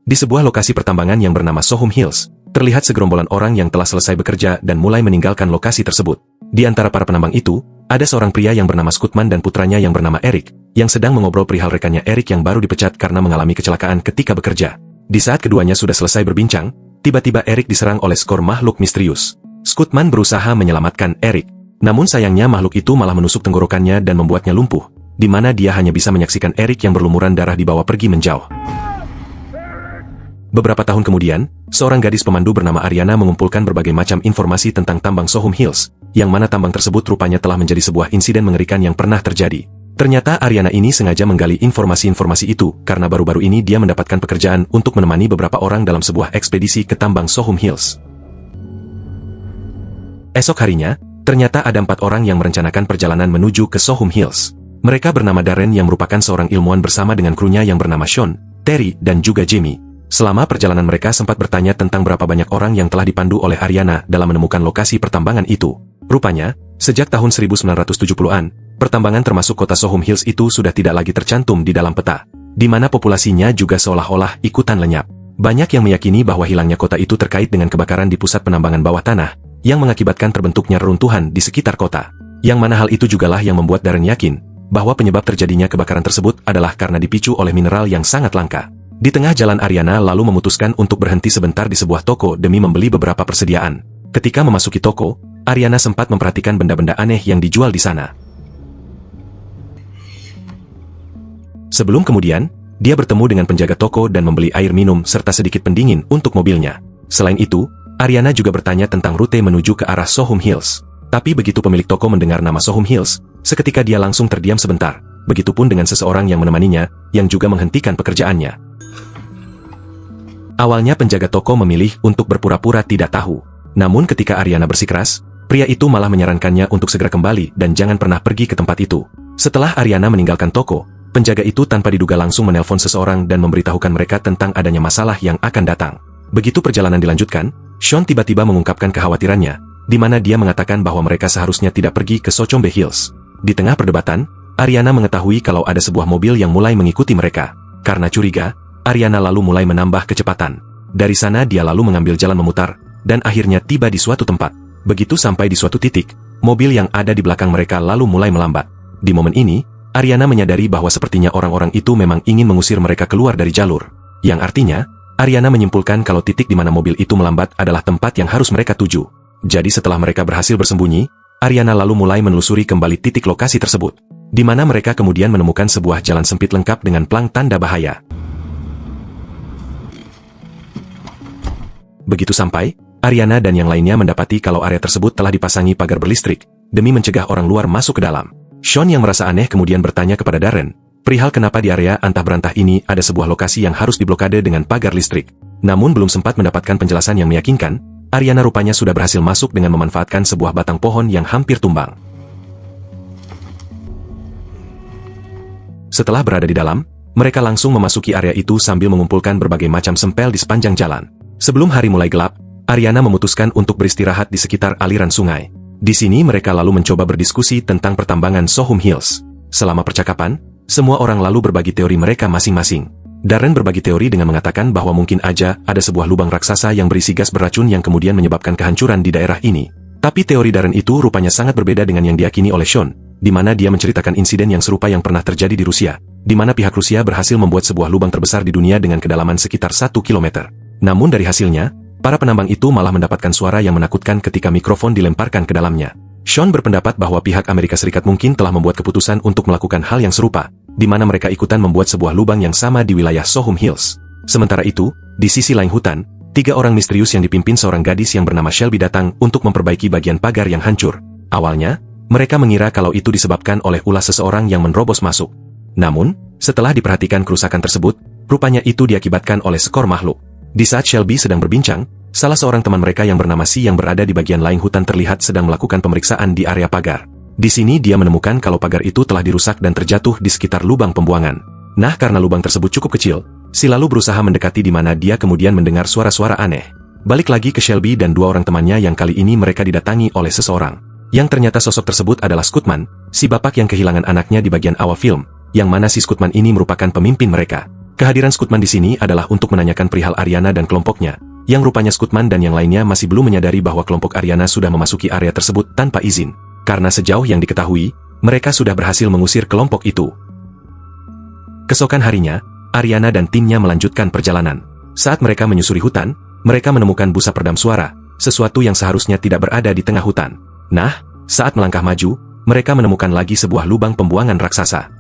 Di sebuah lokasi pertambangan yang bernama Sohum Hills, terlihat segerombolan orang yang telah selesai bekerja dan mulai meninggalkan lokasi tersebut. Di antara para penambang itu, ada seorang pria yang bernama Scootman dan putranya yang bernama Eric, yang sedang mengobrol perihal rekannya Eric yang baru dipecat karena mengalami kecelakaan ketika bekerja. Di saat keduanya sudah selesai berbincang, tiba-tiba Eric diserang oleh seekor makhluk misterius. Scootman berusaha menyelamatkan Eric, namun sayangnya makhluk itu malah menusuk tenggorokannya dan membuatnya lumpuh, di mana dia hanya bisa menyaksikan Eric yang berlumuran darah dibawa pergi menjauh. Beberapa tahun kemudian, seorang gadis pemandu bernama Ariana mengumpulkan berbagai macam informasi tentang tambang Sohum Hills, yang mana tambang tersebut rupanya telah menjadi sebuah insiden mengerikan yang pernah terjadi. Ternyata Ariana ini sengaja menggali informasi-informasi itu karena baru-baru ini dia mendapatkan pekerjaan untuk menemani beberapa orang dalam sebuah ekspedisi ke tambang Sohum Hills. Esok harinya, ternyata ada 4 orang yang merencanakan perjalanan menuju ke Sohum Hills. Mereka bernama Darren yang merupakan seorang ilmuwan bersama dengan krunya yang bernama Sean, Terry, dan juga Jamie. Selama perjalanan mereka sempat bertanya tentang berapa banyak orang yang telah dipandu oleh Ariana dalam menemukan lokasi pertambangan itu. Rupanya, sejak tahun 1970-an, pertambangan termasuk kota Sohum Hills itu sudah tidak lagi tercantum di dalam peta, di mana populasinya juga seolah-olah ikutan lenyap. Banyak yang meyakini bahwa hilangnya kota itu terkait dengan kebakaran di pusat penambangan bawah tanah, yang mengakibatkan terbentuknya reruntuhan di sekitar kota. Yang mana hal itu jugalah yang membuat Darren yakin, bahwa penyebab terjadinya kebakaran tersebut adalah karena dipicu oleh mineral yang sangat langka. Di tengah jalan Ariana lalu memutuskan untuk berhenti sebentar di sebuah toko demi membeli beberapa persediaan. Ketika memasuki toko, Ariana sempat memperhatikan benda-benda aneh yang dijual di sana. Sebelum kemudian, dia bertemu dengan penjaga toko dan membeli air minum serta sedikit pendingin untuk mobilnya. Selain itu, Ariana juga bertanya tentang rute menuju ke arah Sohum Hills. Tapi begitu pemilik toko mendengar nama Sohum Hills, seketika dia langsung terdiam sebentar. Begitupun dengan seseorang yang menemaninya, yang juga menghentikan pekerjaannya. Awalnya penjaga toko memilih untuk berpura-pura tidak tahu. Namun ketika Ariana bersikeras, pria itu malah menyarankannya untuk segera kembali dan jangan pernah pergi ke tempat itu. Setelah Ariana meninggalkan toko, penjaga itu tanpa diduga langsung menelpon seseorang dan memberitahukan mereka tentang adanya masalah yang akan datang. Begitu perjalanan dilanjutkan, Sean tiba-tiba mengungkapkan kekhawatirannya, di mana dia mengatakan bahwa mereka seharusnya tidak pergi ke Sochombe Hills. Di tengah perdebatan, Ariana mengetahui kalau ada sebuah mobil yang mulai mengikuti mereka. Karena curiga, Ariana lalu mulai menambah kecepatan. Dari sana dia lalu mengambil jalan memutar, dan akhirnya tiba di suatu tempat. Begitu sampai di suatu titik, mobil yang ada di belakang mereka lalu mulai melambat. Di momen ini, Ariana menyadari bahwa sepertinya orang-orang itu memang ingin mengusir mereka keluar dari jalur. Yang artinya, Ariana menyimpulkan kalau titik di mana mobil itu melambat adalah tempat yang harus mereka tuju. Jadi setelah mereka berhasil bersembunyi, Ariana lalu mulai menelusuri kembali titik lokasi tersebut, di mana mereka kemudian menemukan sebuah jalan sempit lengkap dengan plang tanda bahaya. Begitu sampai, Ariana dan yang lainnya mendapati kalau area tersebut telah dipasangi pagar berlistrik, demi mencegah orang luar masuk ke dalam. Sean yang merasa aneh kemudian bertanya kepada Darren, perihal kenapa di area antah berantah ini ada sebuah lokasi yang harus diblokade dengan pagar listrik. Namun belum sempat mendapatkan penjelasan yang meyakinkan, Ariana rupanya sudah berhasil masuk dengan memanfaatkan sebuah batang pohon yang hampir tumbang. Setelah berada di dalam, mereka langsung memasuki area itu sambil mengumpulkan berbagai macam sempel di sepanjang jalan. Sebelum hari mulai gelap, Ariana memutuskan untuk beristirahat di sekitar aliran sungai. Di sini mereka lalu mencoba berdiskusi tentang pertambangan Sohum Hills. Selama percakapan, semua orang lalu berbagi teori mereka masing-masing. Darren berbagi teori dengan mengatakan bahwa mungkin aja ada sebuah lubang raksasa yang berisi gas beracun yang kemudian menyebabkan kehancuran di daerah ini. Tapi teori Darren itu rupanya sangat berbeda dengan yang diyakini oleh Sean, di mana dia menceritakan insiden yang serupa yang pernah terjadi di Rusia, di mana pihak Rusia berhasil membuat sebuah lubang terbesar di dunia dengan kedalaman sekitar 1 km. Namun dari hasilnya, para penambang itu malah mendapatkan suara yang menakutkan ketika mikrofon dilemparkan ke dalamnya. Sean berpendapat bahwa pihak Amerika Serikat mungkin telah membuat keputusan untuk melakukan hal yang serupa, di mana mereka ikutan membuat sebuah lubang yang sama di wilayah Sohum Hills. Sementara itu, di sisi lain hutan, 3 orang misterius yang dipimpin seorang gadis yang bernama Shelby datang untuk memperbaiki bagian pagar yang hancur. Awalnya, mereka mengira kalau itu disebabkan oleh ulah seseorang yang menerobos masuk. Namun, setelah diperhatikan kerusakan tersebut, rupanya itu diakibatkan oleh seekor makhluk. Di saat Shelby sedang berbincang, salah seorang teman mereka yang bernama Si yang berada di bagian lain hutan terlihat sedang melakukan pemeriksaan di area pagar. Di sini dia menemukan kalau pagar itu telah dirusak dan terjatuh di sekitar lubang pembuangan. Nah, karena lubang tersebut cukup kecil, Si lalu berusaha mendekati di mana dia kemudian mendengar suara-suara aneh. Balik lagi ke Shelby dan 2 orang temannya yang kali ini mereka didatangi oleh seseorang. Yang ternyata sosok tersebut adalah Scootman, si bapak yang kehilangan anaknya di bagian awal film, yang mana si Scootman ini merupakan pemimpin mereka. Kehadiran Scoutman di sini adalah untuk menanyakan perihal Ariana dan kelompoknya, yang rupanya Scoutman dan yang lainnya masih belum menyadari bahwa kelompok Ariana sudah memasuki area tersebut tanpa izin. Karena sejauh yang diketahui, mereka sudah berhasil mengusir kelompok itu. Keesokan harinya, Ariana dan timnya melanjutkan perjalanan. Saat mereka menyusuri hutan, mereka menemukan busa peredam suara, sesuatu yang seharusnya tidak berada di tengah hutan. Nah, saat melangkah maju, mereka menemukan lagi sebuah lubang pembuangan raksasa.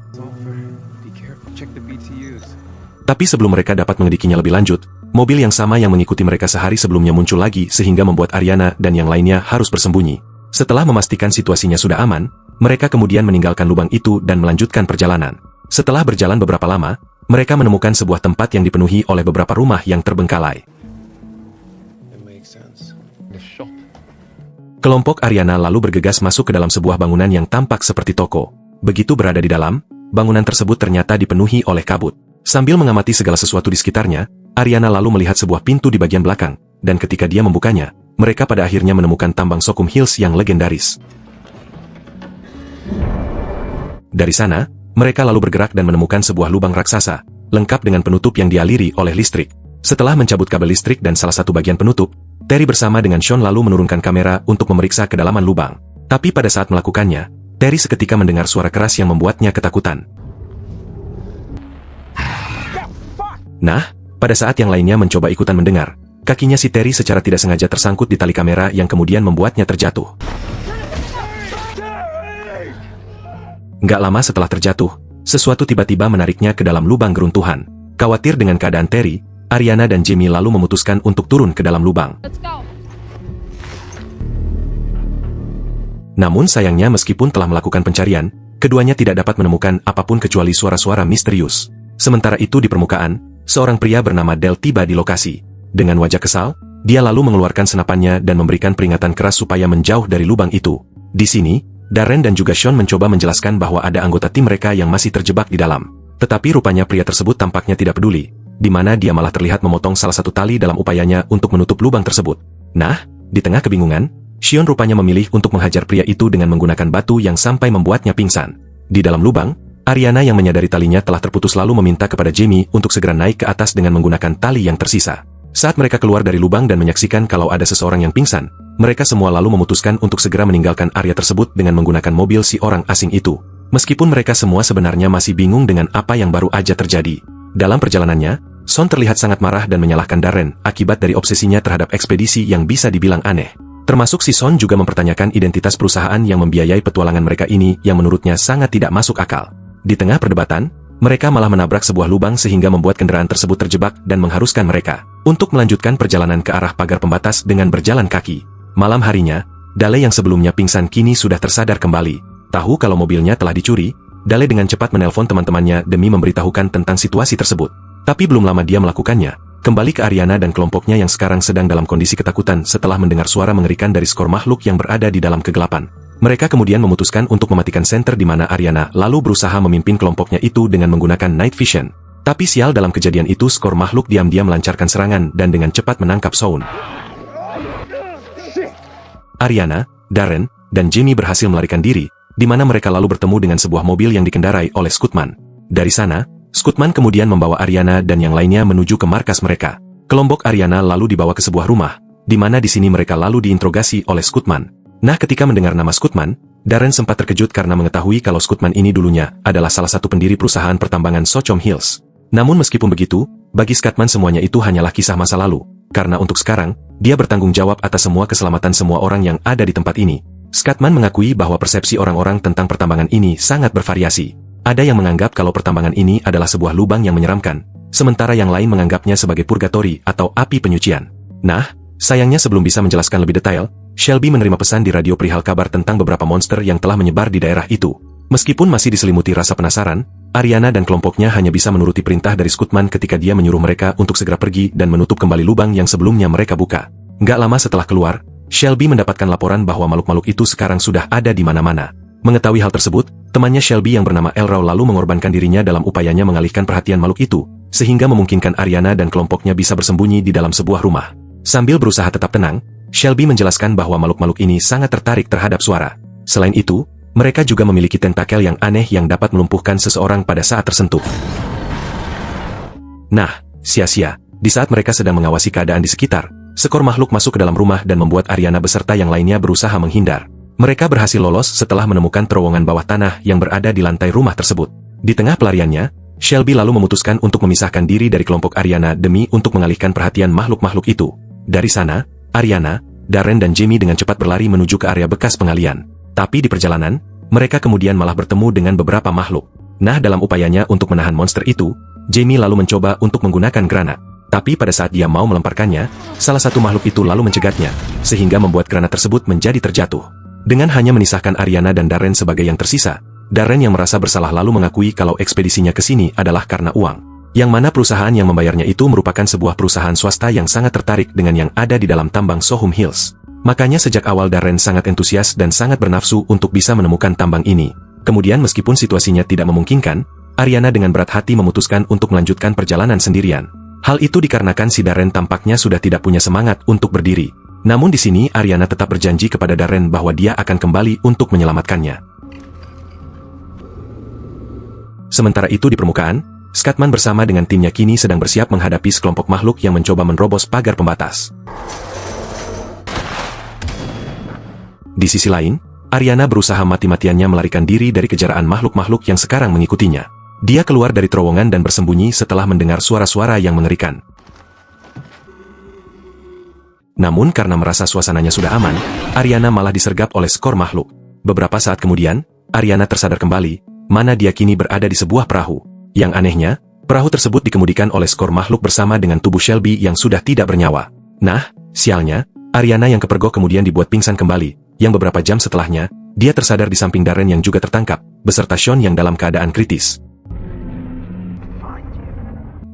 Tapi sebelum mereka dapat menyelidikinya lebih lanjut, mobil yang sama yang mengikuti mereka sehari sebelumnya muncul lagi sehingga membuat Ariana dan yang lainnya harus bersembunyi. Setelah memastikan situasinya sudah aman, mereka kemudian meninggalkan lubang itu dan melanjutkan perjalanan. Setelah berjalan beberapa lama, mereka menemukan sebuah tempat yang dipenuhi oleh beberapa rumah yang terbengkalai. Kelompok Ariana lalu bergegas masuk ke dalam sebuah bangunan yang tampak seperti toko. Begitu berada di dalam, bangunan tersebut ternyata dipenuhi oleh kabut. Sambil mengamati segala sesuatu di sekitarnya, Ariana lalu melihat sebuah pintu di bagian belakang, dan ketika dia membukanya, mereka pada akhirnya menemukan tambang Socum Hills yang legendaris. Dari sana, mereka lalu bergerak dan menemukan sebuah lubang raksasa, lengkap dengan penutup yang dialiri oleh listrik. Setelah mencabut kabel listrik dan salah satu bagian penutup, Terry bersama dengan Sean lalu menurunkan kamera untuk memeriksa kedalaman lubang. Tapi pada saat melakukannya, Terry seketika mendengar suara keras yang membuatnya ketakutan. Nah, pada saat yang lainnya mencoba ikutan mendengar, kakinya si Terry secara tidak sengaja tersangkut di tali kamera yang kemudian membuatnya terjatuh. Nggak lama setelah terjatuh, sesuatu tiba-tiba menariknya ke dalam lubang geruntuhan. Khawatir dengan keadaan Terry, Ariana dan Jamie lalu memutuskan untuk turun ke dalam lubang. Namun sayangnya meskipun telah melakukan pencarian, keduanya tidak dapat menemukan apapun kecuali suara-suara misterius. Sementara itu di permukaan, seorang pria bernama Del tiba di lokasi. Dengan wajah kesal, dia lalu mengeluarkan senapannya dan memberikan peringatan keras supaya menjauh dari lubang itu. Di sini, Darren dan juga Sean mencoba menjelaskan bahwa ada anggota tim mereka yang masih terjebak di dalam. Tetapi rupanya pria tersebut tampaknya tidak peduli, di mana dia malah terlihat memotong salah satu tali dalam upayanya untuk menutup lubang tersebut. Nah, di tengah kebingungan, Sean rupanya memilih untuk menghajar pria itu dengan menggunakan batu yang sampai membuatnya pingsan. Di dalam lubang, Ariana yang menyadari talinya telah terputus lalu meminta kepada Jamie untuk segera naik ke atas dengan menggunakan tali yang tersisa. Saat mereka keluar dari lubang dan menyaksikan kalau ada seseorang yang pingsan, mereka semua lalu memutuskan untuk segera meninggalkan area tersebut dengan menggunakan mobil si orang asing itu. Meskipun mereka semua sebenarnya masih bingung dengan apa yang baru aja terjadi. Dalam perjalanannya, Sean terlihat sangat marah dan menyalahkan Darren akibat dari obsesinya terhadap ekspedisi yang bisa dibilang aneh. Termasuk si Sean juga mempertanyakan identitas perusahaan yang membiayai petualangan mereka ini yang menurutnya sangat tidak masuk akal. Di tengah perdebatan, mereka malah menabrak sebuah lubang sehingga membuat kendaraan tersebut terjebak dan mengharuskan mereka untuk melanjutkan perjalanan ke arah pagar pembatas dengan berjalan kaki. Malam harinya, Dale yang sebelumnya pingsan kini sudah tersadar kembali. Tahu kalau mobilnya telah dicuri, Dale dengan cepat menelpon teman-temannya demi memberitahukan tentang situasi tersebut. Tapi belum lama dia melakukannya, kembali ke Ariana dan kelompoknya yang sekarang sedang dalam kondisi ketakutan setelah mendengar suara mengerikan dari skor makhluk yang berada di dalam kegelapan. Mereka kemudian memutuskan untuk mematikan senter di mana Ariana lalu berusaha memimpin kelompoknya itu dengan menggunakan night vision. Tapi sial dalam kejadian itu skor makhluk diam-diam melancarkan serangan dan dengan cepat menangkap Sean. Ariana, Darren, dan Jamie berhasil melarikan diri, di mana mereka lalu bertemu dengan sebuah mobil yang dikendarai oleh Scoutman. Dari sana, Scoutman kemudian membawa Ariana dan yang lainnya menuju ke markas mereka. Kelompok Ariana lalu dibawa ke sebuah rumah, di mana di sini mereka lalu diinterogasi oleh Scoutman. Nah, ketika mendengar nama Scoutman, Darren sempat terkejut karena mengetahui kalau Scoutman ini dulunya adalah salah satu pendiri perusahaan pertambangan Socum Hills. Namun meskipun begitu, bagi Scoutman semuanya itu hanyalah kisah masa lalu, karena untuk sekarang, dia bertanggung jawab atas semua keselamatan semua orang yang ada di tempat ini. Scoutman mengakui bahwa persepsi orang-orang tentang pertambangan ini sangat bervariasi. Ada yang menganggap kalau pertambangan ini adalah sebuah lubang yang menyeramkan, sementara yang lain menganggapnya sebagai purgatori atau api penyucian. Nah, sayangnya sebelum bisa menjelaskan lebih detail, Shelby menerima pesan di radio perihal kabar tentang beberapa monster yang telah menyebar di daerah itu. Meskipun masih diselimuti rasa penasaran, Ariana dan kelompoknya hanya bisa menuruti perintah dari Scoutman ketika dia menyuruh mereka untuk segera pergi dan menutup kembali lubang yang sebelumnya mereka buka. Nggak lama setelah keluar, Shelby mendapatkan laporan bahwa makhluk-makhluk itu sekarang sudah ada di mana-mana. Mengetahui hal tersebut, temannya Shelby yang bernama Elrow lalu mengorbankan dirinya dalam upayanya mengalihkan perhatian makhluk itu, sehingga memungkinkan Ariana dan kelompoknya bisa bersembunyi di dalam sebuah rumah. Sambil berusaha tetap tenang, Shelby menjelaskan bahwa makhluk-makhluk ini sangat tertarik terhadap suara. Selain itu, mereka juga memiliki tentakel yang aneh yang dapat melumpuhkan seseorang pada saat tersentuh. Nah, sia-sia. Di saat mereka sedang mengawasi keadaan di sekitar, seekor makhluk masuk ke dalam rumah dan membuat Ariana beserta yang lainnya berusaha menghindar. Mereka berhasil lolos setelah menemukan terowongan bawah tanah yang berada di lantai rumah tersebut. Di tengah pelariannya, Shelby lalu memutuskan untuk memisahkan diri dari kelompok Ariana demi untuk mengalihkan perhatian makhluk-makhluk itu. Dari sana, Ariana, Darren dan Jamie dengan cepat berlari menuju ke area bekas pengalian. Tapi di perjalanan, mereka kemudian malah bertemu dengan beberapa makhluk. Nah, dalam upayanya untuk menahan monster itu, Jamie lalu mencoba untuk menggunakan granat. Tapi pada saat dia mau melemparkannya, salah satu makhluk itu lalu mencegatnya, sehingga membuat granat tersebut menjadi terjatuh. Dengan hanya menisahkan Ariana dan Darren sebagai yang tersisa, Darren yang merasa bersalah lalu mengakui kalau ekspedisinya ke sini adalah karena uang. Yang mana perusahaan yang membayarnya itu merupakan sebuah perusahaan swasta yang sangat tertarik dengan yang ada di dalam tambang Sohum Hills. Makanya sejak awal Darren sangat antusias dan sangat bernafsu untuk bisa menemukan tambang ini. Kemudian meskipun situasinya tidak memungkinkan, Ariana dengan berat hati memutuskan untuk melanjutkan perjalanan sendirian. Hal itu dikarenakan si Darren tampaknya sudah tidak punya semangat untuk berdiri. Namun di sini Ariana tetap berjanji kepada Darren bahwa dia akan kembali untuk menyelamatkannya. Sementara itu di permukaan, Scatman bersama dengan timnya kini sedang bersiap menghadapi sekelompok makhluk yang mencoba menerobos pagar pembatas. Di sisi lain, Ariana berusaha mati-matiannya melarikan diri dari kejaraan makhluk-makhluk yang sekarang mengikutinya. Dia keluar dari terowongan dan bersembunyi setelah mendengar suara-suara yang mengerikan. Namun karena merasa suasananya sudah aman, Ariana malah disergap oleh skor makhluk. Beberapa saat kemudian, Ariana tersadar kembali, mana dia kini berada di sebuah perahu. Yang anehnya, perahu tersebut dikemudikan oleh skor makhluk bersama dengan tubuh Shelby yang sudah tidak bernyawa. Nah, sialnya, Ariana yang kepergok kemudian dibuat pingsan kembali, yang beberapa jam setelahnya, dia tersadar di samping Darren yang juga tertangkap, beserta Sean yang dalam keadaan kritis.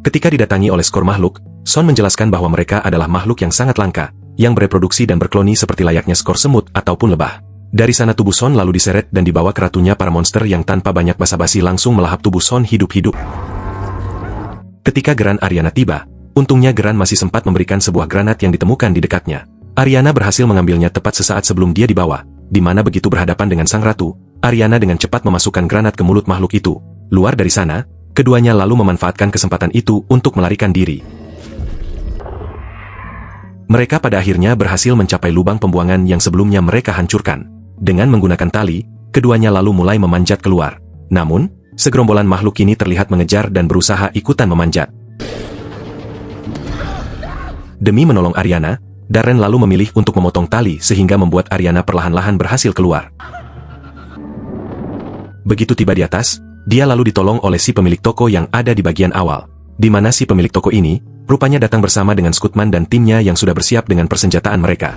Ketika didatangi oleh skor makhluk, Sean menjelaskan bahwa mereka adalah makhluk yang sangat langka, yang bereproduksi dan berkloni seperti layaknya skor semut ataupun lebah. Dari sana tubuh Sean lalu diseret dan dibawa ke ratunya para monster yang tanpa banyak basa-basi langsung melahap tubuh Sean hidup-hidup. Ketika Geran Ariana tiba, untungnya Geran masih sempat memberikan sebuah granat yang ditemukan di dekatnya. Ariana berhasil mengambilnya tepat sesaat sebelum dia dibawa, di mana begitu berhadapan dengan sang ratu, Ariana dengan cepat memasukkan granat ke mulut makhluk itu. Luar dari sana, keduanya lalu memanfaatkan kesempatan itu untuk melarikan diri. Mereka pada akhirnya berhasil mencapai lubang pembuangan yang sebelumnya mereka hancurkan. Dengan menggunakan tali, keduanya lalu mulai memanjat keluar. Namun, segerombolan makhluk ini terlihat mengejar dan berusaha ikutan memanjat. Demi menolong Ariana, Darren lalu memilih untuk memotong tali sehingga membuat Ariana perlahan-lahan berhasil keluar. Begitu tiba di atas, dia lalu ditolong oleh si pemilik toko yang ada di bagian awal. Di mana si pemilik toko ini, rupanya datang bersama dengan Scatman dan timnya yang sudah bersiap dengan persenjataan mereka.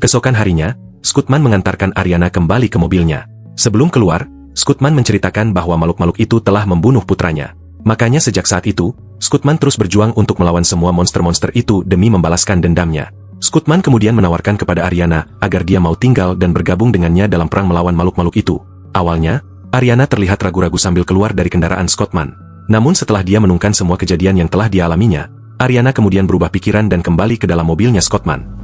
Keesokan harinya, Scatman mengantarkan Ariana kembali ke mobilnya. Sebelum keluar, Scatman menceritakan bahwa makhluk-makhluk itu telah membunuh putranya. Makanya sejak saat itu, Scatman terus berjuang untuk melawan semua monster-monster itu demi membalaskan dendamnya. Scatman kemudian menawarkan kepada Ariana agar dia mau tinggal dan bergabung dengannya dalam perang melawan makhluk-makhluk itu. Awalnya, Ariana terlihat ragu-ragu sambil keluar dari kendaraan Scatman. Namun setelah dia menungkan semua kejadian yang telah dialaminya, Ariana kemudian berubah pikiran dan kembali ke dalam mobilnya Scatman.